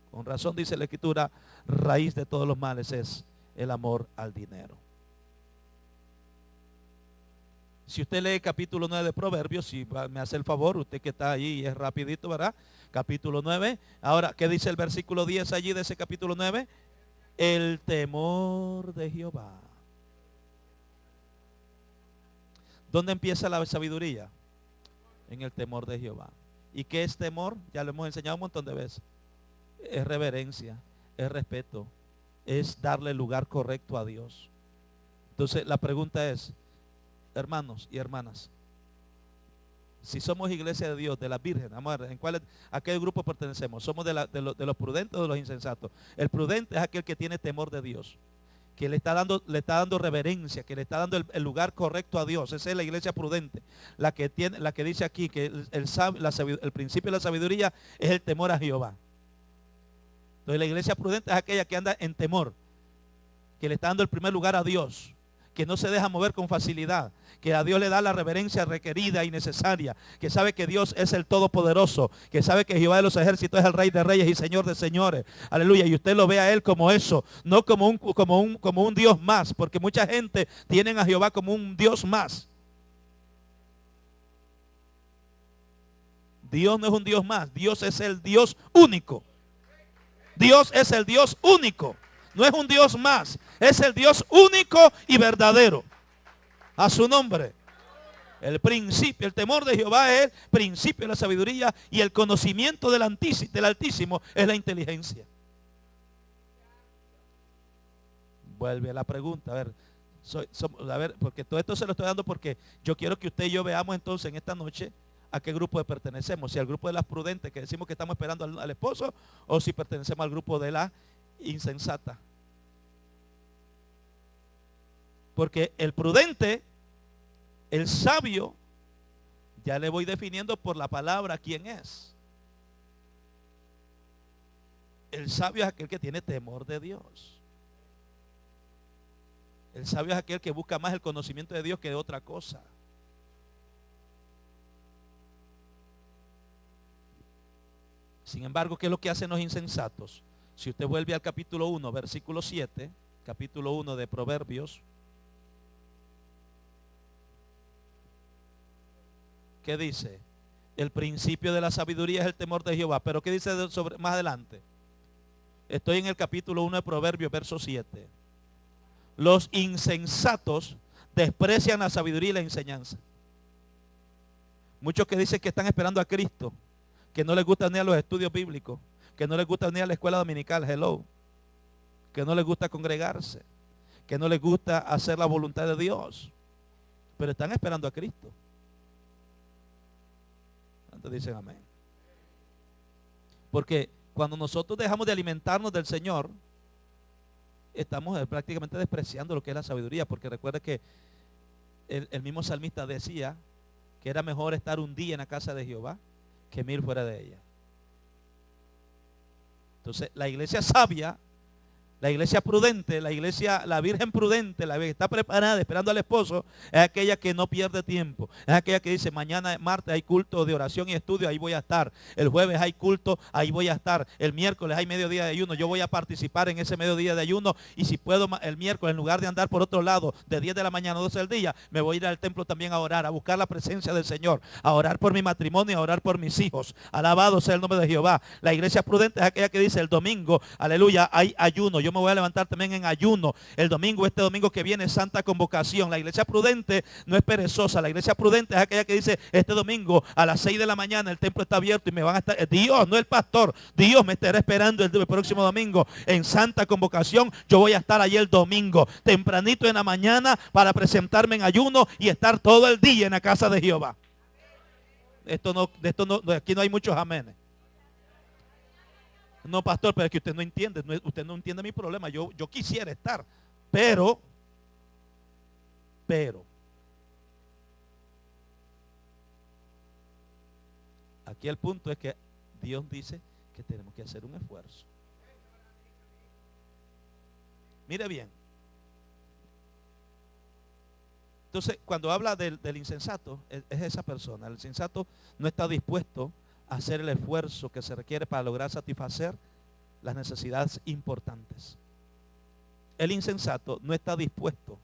Con razón dice la Escritura: raíz de todos los males es el amor al dinero. Si usted lee capítulo 9 de Proverbios, si me hace el favor, usted que está ahí es rapidito, ¿verdad? Capítulo 9. Ahora, ¿qué dice el versículo 10 allí de ese capítulo 9? El temor de Jehová. ¿Dónde empieza la sabiduría? En el temor de Jehová. ¿Y qué es temor? Ya lo hemos enseñado un montón de veces. Es reverencia, es respeto, es darle el lugar correcto a Dios. Entonces la pregunta es, hermanos y hermanas, si somos iglesia de Dios, de las vírgenes, vamos a ver, ¿a qué grupo pertenecemos? ¿Somos de los prudentes o de los insensatos? El prudente es aquel que tiene temor de Dios, que le está dando reverencia, que le está dando el lugar correcto a Dios. Esa es la iglesia prudente, la que dice aquí que el principio de la sabiduría es el temor a Jehová. Entonces la iglesia prudente es aquella que anda en temor, que le está dando el primer lugar a Dios, que no se deja mover con facilidad, que a Dios le da la reverencia requerida y necesaria, que sabe que Dios es el Todopoderoso, que sabe que Jehová de los ejércitos es el Rey de Reyes y Señor de Señores. Aleluya. Y usted lo ve a Él como eso, no como un Dios más, porque mucha gente tiene a Jehová como un Dios más. Dios no es un Dios más, Dios es el Dios único. Dios es el Dios único. No es un Dios más, es el Dios único y verdadero. A su nombre. El principio, el temor de Jehová es el principio de la sabiduría, y el conocimiento del Altísimo es la inteligencia. Vuelve a la pregunta, a ver, porque todo esto se lo estoy dando porque yo quiero que usted y yo veamos entonces en esta noche a qué grupo pertenecemos. Si al grupo de las prudentes, que decimos que estamos esperando al esposo, o si pertenecemos al grupo de la insensata. Porque el prudente, el sabio, ya le voy definiendo por la palabra quién es. El sabio es aquel que tiene temor de Dios. El sabio es aquel que busca más el conocimiento de Dios que de otra cosa. Sin embargo, ¿qué es lo que hacen los insensatos? Si usted vuelve al capítulo 1, versículo 7, capítulo 1 de Proverbios, ¿qué dice? El principio de la sabiduría es el temor de Jehová. Pero ¿qué dice más adelante? Estoy en el capítulo 1 de Proverbios, verso 7. Los insensatos desprecian la sabiduría y la enseñanza. Muchos que dicen que están esperando a Cristo, que no les gusta ni a los estudios bíblicos, que no les gusta ni a la escuela dominical, hello, que no les gusta congregarse, que no les gusta hacer la voluntad de Dios, pero están esperando a Cristo. ¿Cuántos dicen amén? Porque cuando nosotros dejamos de alimentarnos del Señor, estamos prácticamente despreciando lo que es la sabiduría, porque recuerda que el mismo salmista decía que era mejor estar un día en la casa de Jehová que 1000 fuera de ella. Entonces, la iglesia sabia, la iglesia prudente, la virgen prudente, la que está preparada esperando al esposo, es aquella que no pierde tiempo. Es aquella que dice, mañana martes hay culto de oración y estudio, ahí voy a estar. El jueves hay culto, ahí voy a estar. El miércoles hay mediodía de ayuno, yo voy a participar en ese mediodía de ayuno. Y si puedo el miércoles, en lugar de andar por otro lado, de 10 de la mañana a 12 del día, me voy a ir al templo también a orar, a buscar la presencia del Señor, a orar por mi matrimonio, a orar por mis hijos. Alabado sea el nombre de Jehová. La iglesia prudente es aquella que dice, el domingo, aleluya, hay ayuno. Yo me voy a levantar también en ayuno. El domingo, este domingo que viene, Santa Convocación. La iglesia prudente no es perezosa. La iglesia prudente es aquella que dice, este domingo a las 6 de la mañana el templo está abierto y me van a estar, Dios, no el pastor, Dios me estará esperando el próximo domingo en Santa Convocación. Yo voy a estar allí el domingo, tempranito en la mañana, para presentarme en ayuno y estar todo el día en la casa de Jehová. Aquí no hay muchos amenes. No, pastor, pero es que usted no entiende, usted no entiende mi problema. Yo quisiera estar, pero, aquí el punto es que Dios dice que tenemos que hacer un esfuerzo. Mire bien. Entonces, cuando habla del insensato, es esa persona. El insensato no está dispuesto hacer el esfuerzo que se requiere para lograr satisfacer las necesidades importantes. El insensato no está dispuesto,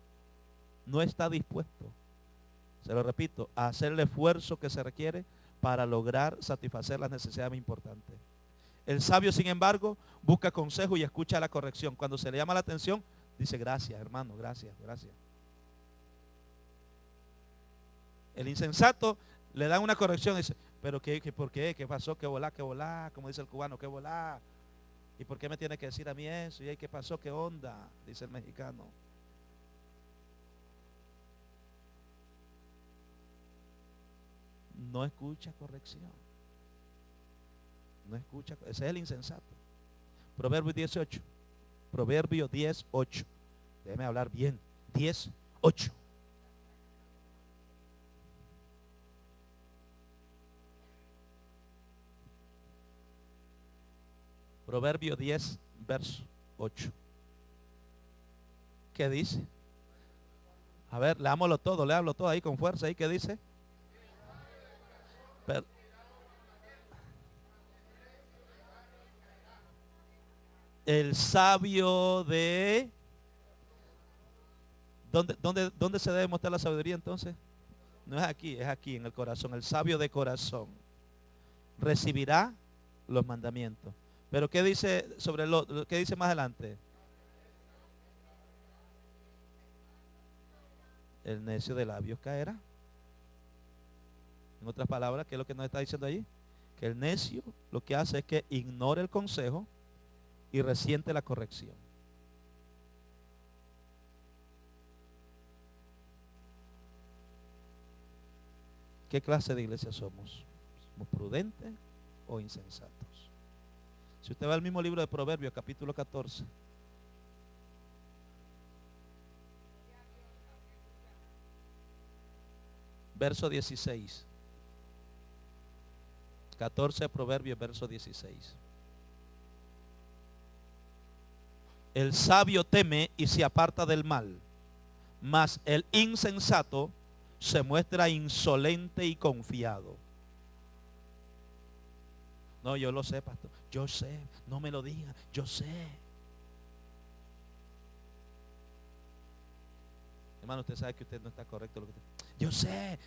se lo repito, a hacer el esfuerzo que se requiere para lograr satisfacer las necesidades importantes. El sabio, sin embargo, busca consejo y escucha la corrección. Cuando se le llama la atención, dice, gracias, hermano, gracias. El insensato le dan una corrección y dice, pero ¿por qué? ¿Qué pasó? ¿Qué volá? Como dice el cubano, ¿qué volá? ¿Y por qué me tiene que decir a mí eso? ¿Y qué pasó? ¿Qué onda? Dice el mexicano. No escucha corrección. Ese es el insensato. Proverbio 18. Proverbio 10:8. Déjeme hablar bien. 10:8. Proverbio 10, verso 8. ¿Qué dice? A ver, leámoslo todo, léalo todo ahí con fuerza. ¿Ahí qué dice? El sabio de... ¿Dónde se debe mostrar la sabiduría entonces? No es aquí en el corazón. El sabio de corazón recibirá los mandamientos. Pero ¿qué dice sobre qué dice más adelante? El necio de labios caerá. En otras palabras, ¿qué es lo que nos está diciendo allí? Que el necio lo que hace es que ignora el consejo y resiente la corrección. ¿Qué clase de iglesia somos? ¿Somos prudentes o insensatos? Si usted va al mismo libro de Proverbios, capítulo 14. Verso 16. 14 Proverbios, verso 16. El sabio teme y se aparta del mal, mas el insensato se muestra insolente y confiado. No, yo lo sé, pastor. Yo sé, no me lo diga, yo sé. Hermano, usted sabe que usted no está correcto. Yo sé,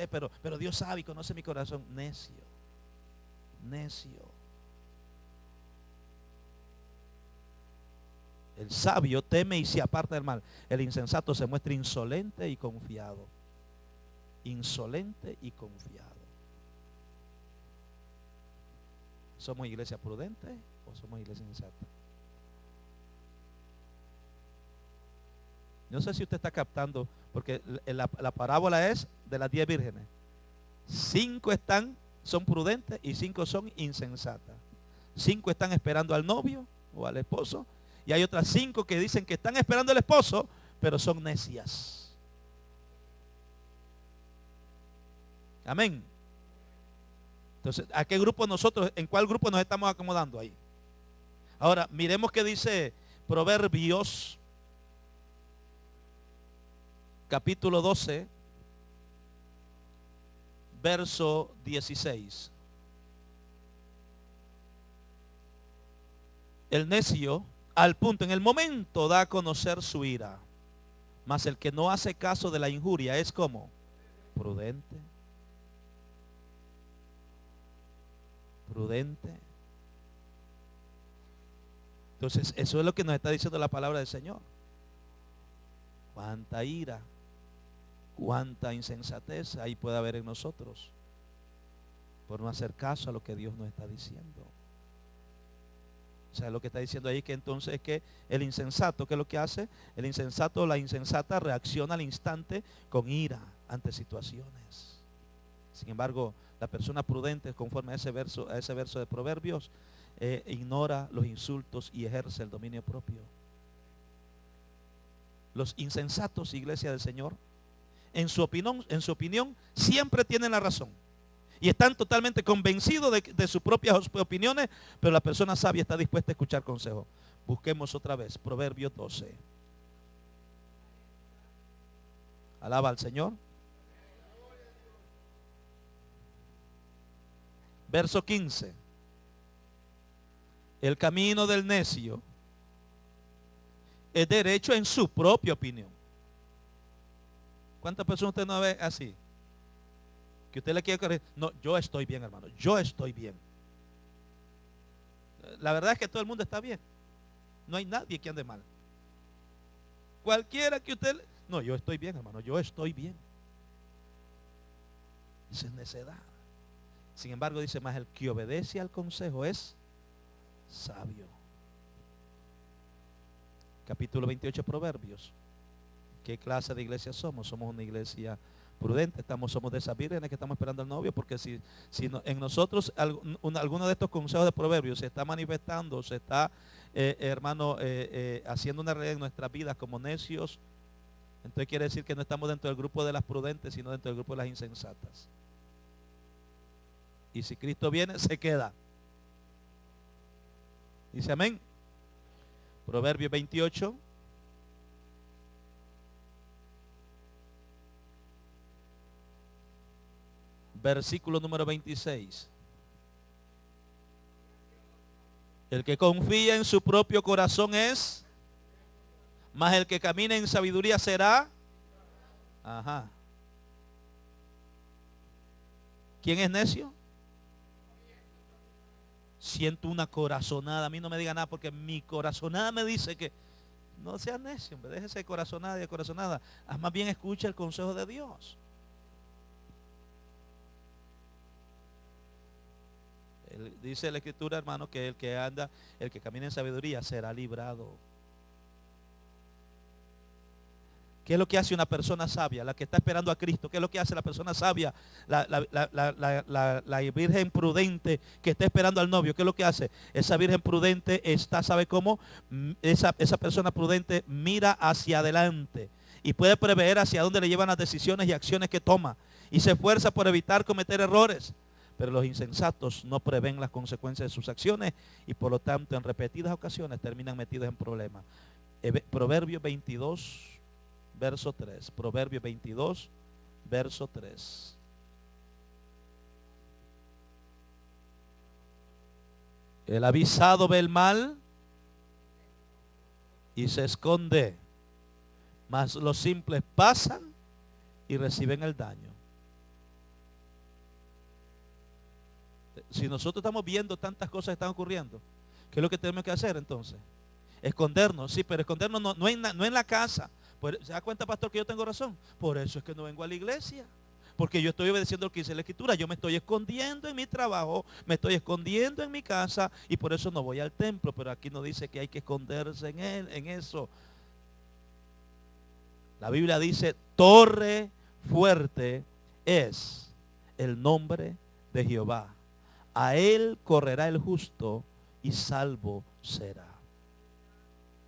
pero Dios sabe y conoce mi corazón. Necio, necio. El sabio teme y se aparta del mal. El insensato se muestra insolente y confiado. Insolente y confiado. ¿Somos iglesia prudente o somos iglesia insensata? No sé si usted está captando, porque la parábola es de las 10 vírgenes. 5 son prudentes y 5 son insensatas. 5 están esperando al novio o al esposo, y hay otras 5 que dicen que están esperando al esposo, pero son necias. Amén. Entonces, ¿a qué grupo nosotros, en cuál grupo nos estamos acomodando ahí? Ahora, miremos qué dice Proverbios, capítulo 12, verso 16. El necio, al punto, en el momento da a conocer su ira, mas el que no hace caso de la injuria es como prudente. Prudente. Entonces, eso es lo que nos está diciendo la palabra del Señor. Cuánta ira, cuánta insensatez ahí puede haber en nosotros por no hacer caso a lo que Dios nos está diciendo. O sea, lo que está diciendo ahí que entonces es que el insensato, ¿qué es lo que hace? El insensato o la insensata reacciona al instante con ira ante situaciones. Sin embargo, la persona prudente, conforme a ese verso de Proverbios, ignora los insultos y ejerce el dominio propio. Los insensatos, iglesia del Señor, en su opinión, siempre tienen la razón. Y están totalmente convencidos de sus propias opiniones, pero la persona sabia está dispuesta a escuchar consejo. Busquemos otra vez, Proverbios 12. Alaba al Señor. Verso 15. El camino del necio es derecho en su propia opinión. ¿Cuántas personas usted no ve así? Que usted le quiere corregir. No, yo estoy bien, hermano. Yo estoy bien. La verdad es que todo el mundo está bien. No hay nadie que ande mal. Cualquiera que usted... No, yo estoy bien, hermano. Yo estoy bien. Esa es necedad. Sin embargo, dice más, el que obedece al consejo es sabio. Capítulo 28 de Proverbios. ¿Qué clase de iglesia somos? Somos una iglesia prudente. Somos de esas vírgenes que estamos esperando al novio, porque si en nosotros alguno de estos consejos de Proverbios se está manifestando, se está, haciendo una realidad en nuestras vidas como necios, entonces quiere decir que no estamos dentro del grupo de las prudentes, sino dentro del grupo de las insensatas. Y si Cristo viene, se queda. Dice amén. Proverbios 28. Versículo número 26. El que confía en su propio corazón es, mas el que camina en sabiduría será. Ajá. ¿Quién es necio? Siento una corazonada. A mí no me diga nada porque mi corazonada me dice que no sea necio, hombre, déjese de corazonada y de corazonada. Más bien escucha el consejo de Dios. Dice la Escritura, hermano, que el que camina en sabiduría será librado. ¿Qué es lo que hace una persona sabia? La que está esperando a Cristo. ¿Qué es lo que hace la persona sabia? La virgen prudente que está esperando al novio. ¿Qué es lo que hace? Esa virgen prudente está, ¿sabe cómo? Esa persona prudente mira hacia adelante y puede prever hacia dónde le llevan las decisiones y acciones que toma. Y se esfuerza por evitar cometer errores. Pero los insensatos no prevén las consecuencias de sus acciones y por lo tanto en repetidas ocasiones terminan metidos en problemas. Proverbios 22. verso 3. Proverbios 22, verso 3. El avisado ve el mal y se esconde, mas los simples pasan y reciben el daño. Si nosotros estamos viendo tantas cosas que están ocurriendo, ¿qué es lo que tenemos que hacer entonces? Escondernos, sí, pero escondernos no en la casa. ¿Se da cuenta, pastor, que yo tengo razón? Por eso es que no vengo a la iglesia. Porque yo estoy obedeciendo lo que dice la Escritura. Yo me estoy escondiendo en mi trabajo, me estoy escondiendo en mi casa y por eso no voy al templo. Pero aquí nos dice que hay que esconderse en él, en eso. La Biblia dice, torre fuerte es el nombre de Jehová. A él correrá el justo y salvo será.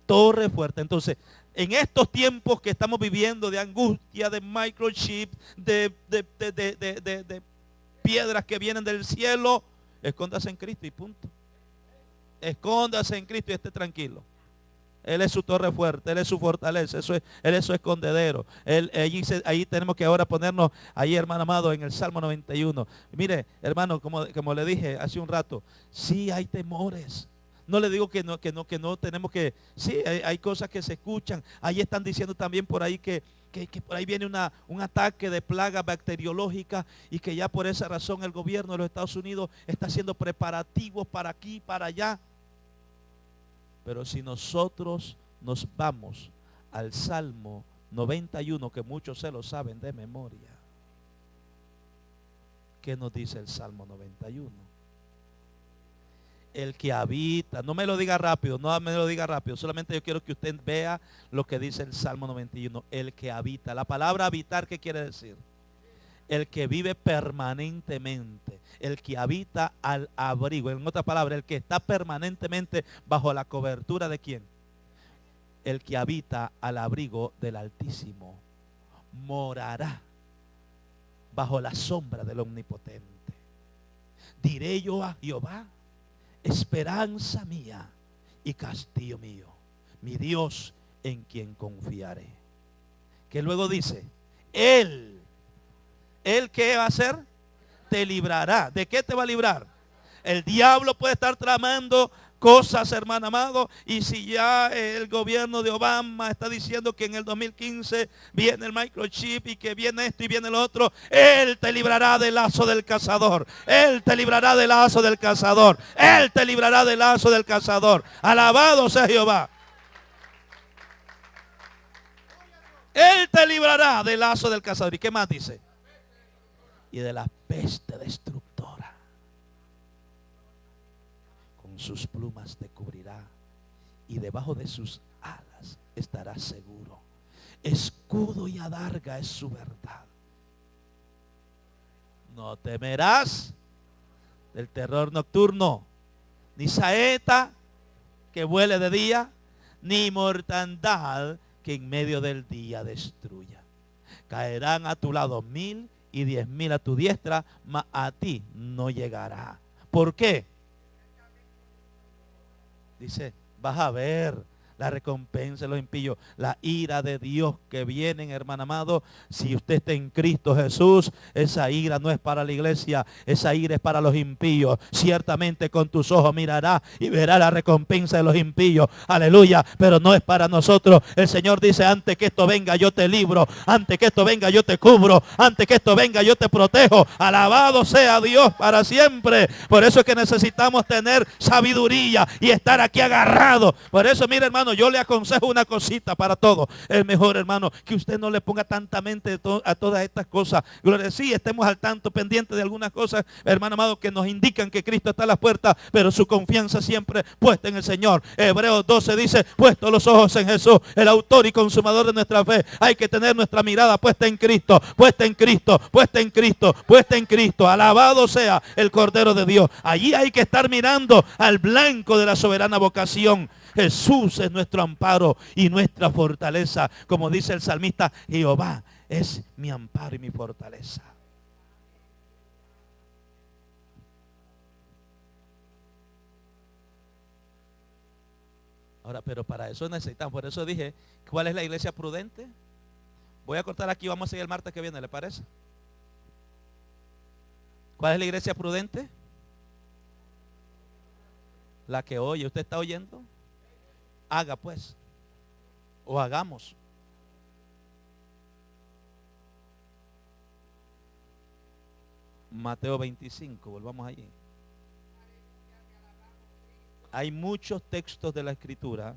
Torre fuerte. Entonces, en estos tiempos que estamos viviendo de angustia, de microchip, de piedras que vienen del cielo, escóndase en Cristo y punto. Escóndase en Cristo y esté tranquilo. Él es su torre fuerte, Él es su fortaleza, Él es su escondedero. Ahí tenemos que ahora ponernos, ahí hermano amado, en el Salmo 91. Mire, hermano, como le dije hace un rato, sí hay temores. No le digo que no tenemos que, sí, hay cosas que se escuchan. Ahí están diciendo también por ahí que por ahí viene un ataque de plaga bacteriológica y que ya por esa razón el gobierno de los Estados Unidos está haciendo preparativos para aquí, para allá. Pero si nosotros nos vamos al Salmo 91, que muchos se lo saben de memoria, ¿qué nos dice el Salmo 91? El que habita, no me lo diga rápido, solamente yo quiero que usted vea lo que dice el Salmo 91. El que habita, la palabra habitar, ¿qué quiere decir? El que vive permanentemente, el que habita al abrigo, en otra palabra, el que está permanentemente bajo la cobertura de ¿quién? El que habita al abrigo del Altísimo morará bajo la sombra del Omnipotente. Diré yo a Jehová, esperanza mía y castillo mío, mi Dios en quien confiaré. Que luego dice, Él ¿qué va a hacer? Te librará. ¿De qué te va a librar? El diablo puede estar tramando cosas, hermano amado, y si ya el gobierno de Obama está diciendo que en el 2015 viene el microchip y que viene esto y viene lo otro, Él te librará del lazo del cazador. Él te librará del lazo del cazador. Él te librará del lazo del cazador. Alabado sea Jehová. Él te librará del lazo del cazador. ¿Y qué más dice? Y de la peste destructora. Con sus plumas te cubrirá y debajo de sus alas estarás seguro. Escudo y adarga es su verdad. No temerás del terror nocturno, ni saeta que vuele de día, ni mortandad que en medio del día destruya. Caerán a tu lado 1000 y 10.000 a tu diestra, mas a ti no llegará. ¿Por qué? Dice, vas a ver la recompensa de los impíos, la ira de Dios que viene, hermano amado. Si usted está en Cristo Jesús, esa ira no es para la iglesia, esa ira es para los impíos. Ciertamente con tus ojos mirarás y verás la recompensa de los impíos, aleluya, pero no es para nosotros. El Señor dice, antes que esto venga yo te libro, antes que esto venga yo te cubro, antes que esto venga yo te protejo. Alabado sea Dios para siempre. Por eso es que necesitamos tener sabiduría y estar aquí agarrados. Por eso, mire, hermano, yo le aconsejo una cosita para todo. Es mejor, hermano, que usted no le ponga tanta mente a todas estas cosas. Gloria, sí, estemos al tanto, pendientes de algunas cosas, hermano amado, que nos indican que Cristo está a las puertas, pero su confianza siempre puesta en el Señor. Hebreos 12 dice, puesto los ojos en Jesús, el autor y consumador de nuestra fe. Hay que tener nuestra mirada puesta en Cristo, puesta en Cristo, puesta en Cristo, puesta en Cristo. Alabado sea el Cordero de Dios. Allí hay que estar mirando al blanco de la soberana vocación. Jesús es nuestro amparo y nuestra fortaleza. Como dice el salmista, Jehová es mi amparo y mi fortaleza. Ahora, pero para eso necesitamos, por eso dije, ¿cuál es la iglesia prudente? Voy a cortar aquí, vamos a seguir el martes que viene, ¿le parece? ¿Cuál es la iglesia prudente? La que oye. ¿Usted está oyendo? Haga pues. O hagamos. Mateo 25, volvamos allí. Hay muchos textos de la Escritura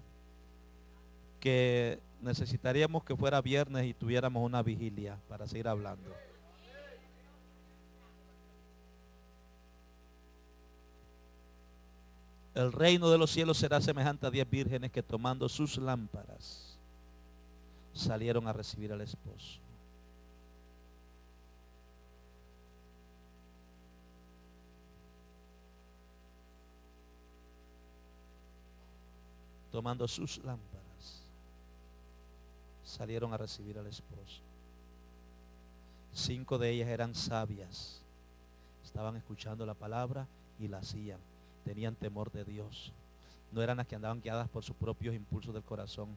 que necesitaríamos que fuera viernes y tuviéramos una vigilia para seguir hablando. El reino de los cielos será semejante a 10 vírgenes que tomando sus lámparas salieron a recibir al esposo. Tomando sus lámparas salieron a recibir al esposo. 5 de ellas eran sabias, estaban escuchando la palabra y la hacían, tenían temor de Dios. No eran las que andaban guiadas por sus propios impulsos del corazón,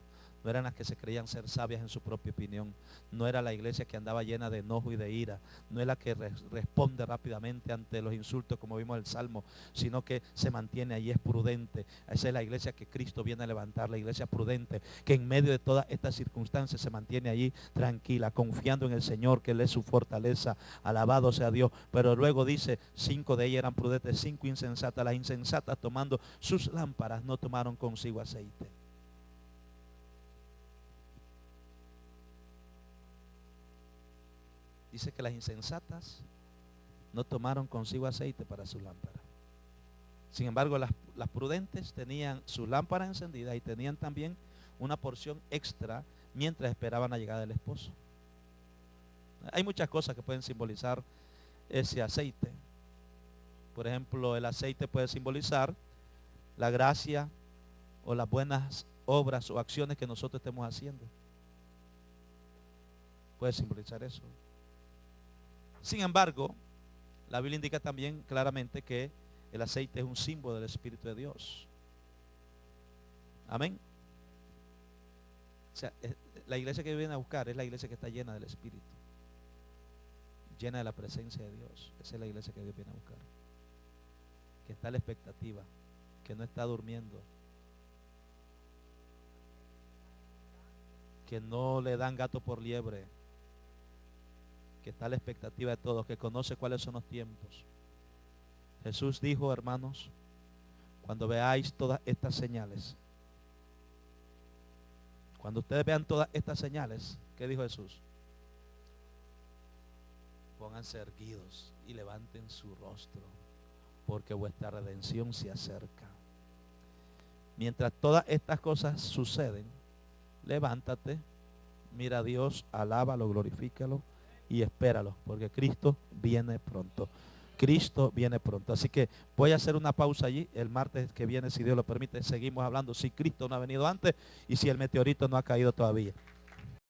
no eran las que se creían ser sabias en su propia opinión, no era la iglesia que andaba llena de enojo y de ira, no es la que responde rápidamente ante los insultos como vimos en el Salmo, sino que se mantiene ahí, es prudente. Esa es la iglesia que Cristo viene a levantar, la iglesia prudente, que en medio de todas estas circunstancias se mantiene allí tranquila, confiando en el Señor, que Él es su fortaleza, alabado sea Dios. Pero luego dice, 5 de ellas eran prudentes, 5 insensatas. Las insensatas, tomando sus lámparas, no tomaron consigo aceite. Dice que las insensatas no tomaron consigo aceite para su lámpara. Sin embargo, las prudentes tenían su lámpara encendida y tenían también una porción extra mientras esperaban la llegada del esposo. Hay muchas cosas que pueden simbolizar ese aceite. Por ejemplo, el aceite puede simbolizar la gracia o las buenas obras o acciones que nosotros estemos haciendo. Puede simbolizar eso. Sin embargo, la Biblia indica también claramente que el aceite es un símbolo del Espíritu de Dios. Amén. O sea, la iglesia que viene a buscar es la iglesia que está llena del Espíritu, llena de la presencia de Dios. Esa es la iglesia que Dios viene a buscar, que está a la expectativa, que no está durmiendo, que no le dan gato por liebre, que está a la expectativa de todos, que conoce cuáles son los tiempos. Jesús dijo, hermanos, cuando veáis todas estas señales, cuando ustedes vean todas estas señales, ¿qué dijo Jesús? Pónganse erguidos y levanten su rostro, porque vuestra redención se acerca. Mientras todas estas cosas suceden, levántate, mira a Dios, alábalo, glorifícalo y espéralo, porque Cristo viene pronto. Cristo viene pronto. Así que voy a hacer una pausa allí. El martes que viene, si Dios lo permite, seguimos hablando si Cristo no ha venido antes y si el meteorito no ha caído todavía.